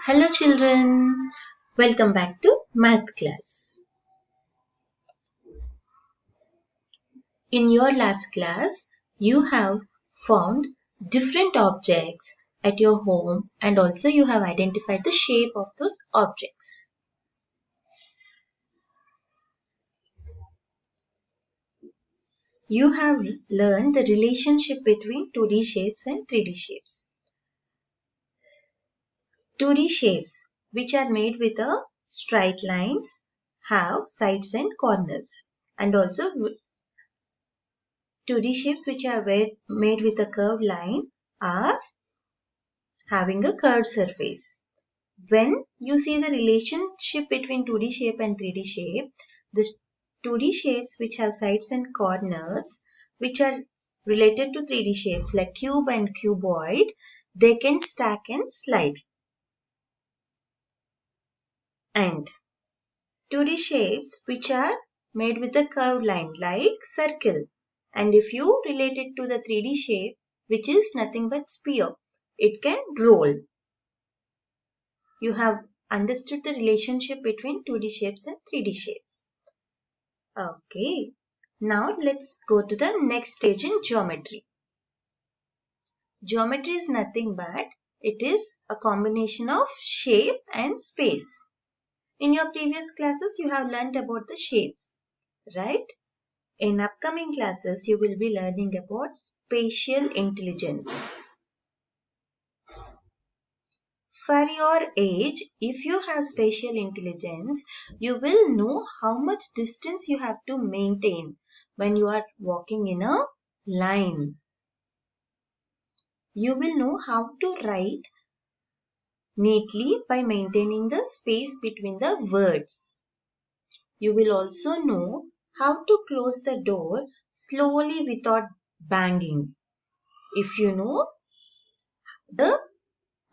Hello children, welcome back to math class. In your last class, you have found different objects at your home and also you have identified the shape of those objects. You have learned the relationship between 2D shapes and 3D shapes. 2D shapes, which are made with a straight lines, have sides and corners, and also 2D shapes which are made with a curved line are having a curved surface. When you see the relationship between 2D shape and 3D shape, the 2D shapes which have sides and corners which are related to 3D shapes like cube and cuboid, they can stack and slide. And 2D shapes which are made with a curved line like circle. And if you relate it to the 3D shape which is nothing but sphere, it can roll. You have understood the relationship between 2D shapes and 3D shapes. Okay, now let's go to the next stage in geometry. Geometry is nothing but it is a combination of shape and space. In your previous classes, you have learned about the shapes, right? In upcoming classes, you will be learning about spatial intelligence. For your age, if you have spatial intelligence, you will know how much distance you have to maintain when you are walking in a line. You will know how to write neatly by maintaining the space between the words. You will also know how to close the door slowly without banging. If you know the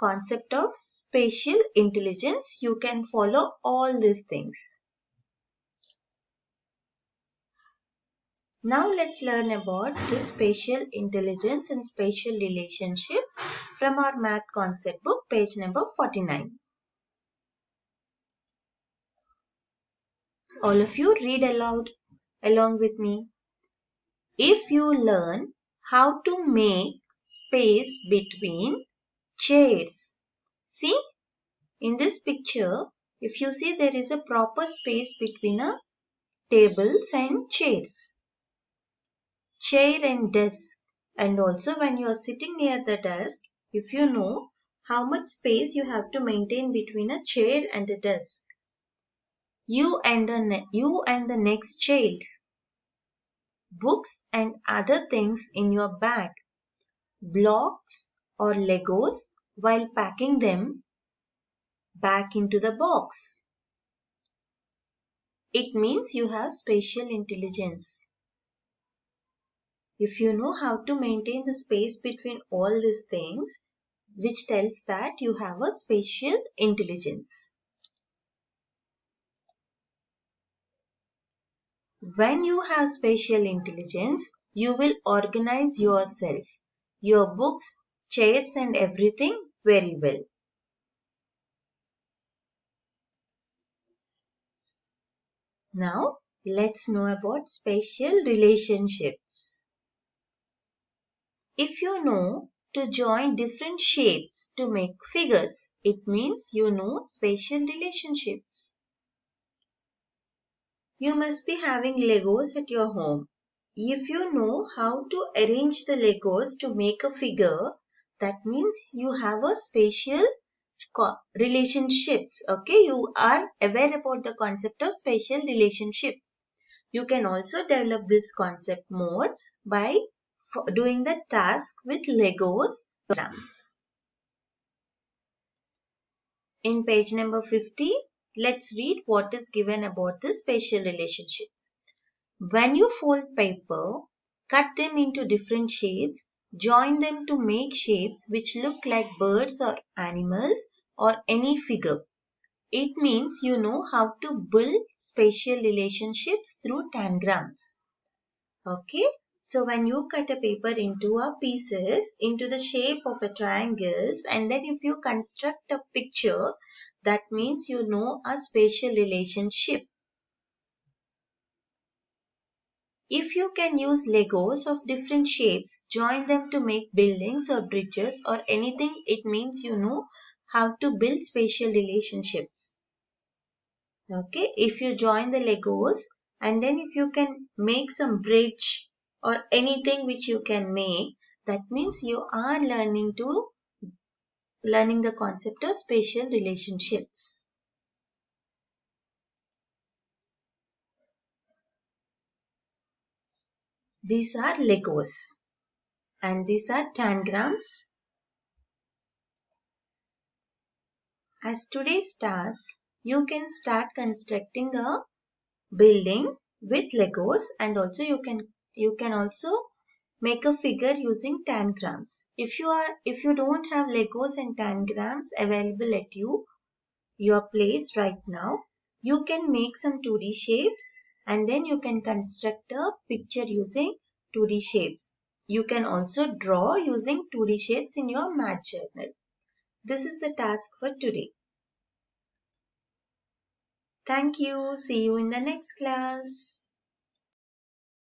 concept of spatial intelligence, you can follow all these things. Now let's learn about the spatial intelligence and spatial relationships from our math concept book, page number 49. All of you read aloud along with me. If you learn how to make space between chairs. See, in this picture, if you see there is a proper space between tables and chairs. Chair and desk. And also when you are sitting near the desk, if you know how much space you have to maintain between a chair and a desk. You and the next child. Books and other things in your bag. Blocks or Legos while packing them back into the box. It means you have spatial intelligence. If you know how to maintain the space between all these things, which tells that you have a spatial intelligence. When you have spatial intelligence, you will organize yourself, your books, chairs and everything very well. Now, let's know about spatial relationships. If you know to join different shapes to make figures, it means you know spatial relationships. You must be having Legos at your home. If you know how to arrange the Legos to make a figure, that means you have a spatial relationships. Okay, you are aware about the concept of spatial relationships. You can also develop this concept more by doing the task with Legos programs. In page number 50, let's read what is given about the spatial relationships. When you fold paper, cut them into different shapes, join them to make shapes which look like birds or animals or any figure. It means you know how to build spatial relationships through tangrams. Okay, So when you cut a paper into a pieces into the shape of a triangles, and then if you construct a picture, that means you know a spatial relationship. If you can use Legos of different shapes, join them to make buildings or bridges or anything, it means you know how to build spatial relationships. Okay, if you join the Legos and then if you can make some bridge or anything which you can make, that means you are learning the concept of spatial relationships. These are Legos and these are tangrams. As today's task, you can start constructing a building with Legos, and also you can also make a figure using tangrams. If you don't have Legos and tangrams available at your place right now, you can make some 2D shapes and then you can construct a picture using 2D shapes. You can also draw using 2D shapes in your math journal. This is the task for today. Thank you. See you in the next class.